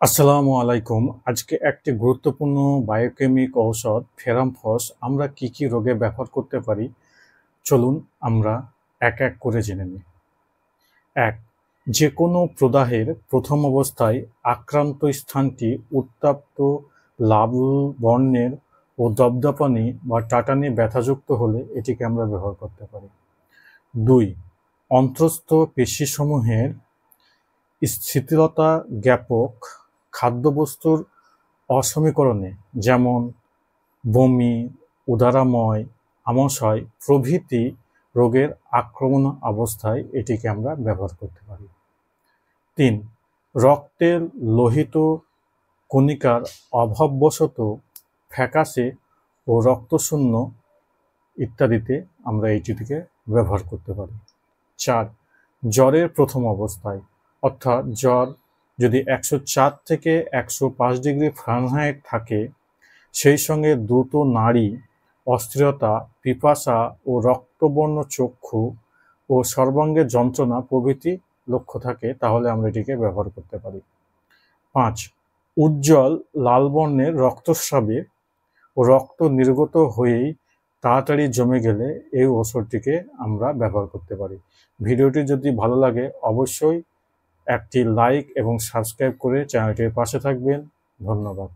আসসালামু আলাইকুম। আজকে একটি গুরুত্বপূর্ণ বায়োকেমিক ঔষধ ফেরামফস আমরা কি কি রোগে ব্যবহার করতে পারি চলুন আমরা এক এক করে জেনে নিই। ১. যে কোনো প্রদাহের প্রথম অবস্থায় আক্রান্ত স্থানটি উত্তপ্ত লাল বর্ণের ও দপদপানি বা টাটানি ব্যথাযুক্ত হলে এটিকে আমরা ব্যবহার করতে পারি। ২. অন্তঃস্থ পেশিসমূহের শিথিলতা জ্ঞাপক খাদ্যবস্তুর অসমীকরণে যেমন বমি, উদারাময়, আমাশয় প্রভৃতি রোগের আক্রমণ অবস্থায় এটিকে আমরা ব্যবহার করতে পারি। ৩. রক্তের লোহিত কণিকার অভাববশত ফ্যাকাশে ও রক্তশূন্য ইত্যাদিতে আমরা এইটিকে ব্যবহার করতে পারি। ৪. জ্বরের প্রথম অবস্থায় অর্থাৎ জ্বর যদি ১০৪ থেকে ১০৫ ডিগ্রি ফারেনহাইট থাকে, সেই সঙ্গে দ্রুত নাড়ি, অস্থিরতা, পিপাসা ও রক্তবর্ণ চক্ষু ও সর্বাঙ্গে যন্ত্রণা প্রভৃতি লক্ষ্য থাকে, তাহলে আমরা এটিকে ব্যবহার করতে পারি। ৫. উজ্জ্বল লাল বর্ণের রক্তস্রাবে ও রক্ত নির্গত হয়েই তাড়াতাড়ি জমে গেলে এই ওষুধটিকে আমরা ব্যবহার করতে পারি। ভিডিওটি যদি ভালো লাগে অবশ্যই একটি লাইক এবং সাবস্ক্রাইব করে চ্যানেলটির পাশে থাকবেন। ধন্যবাদ।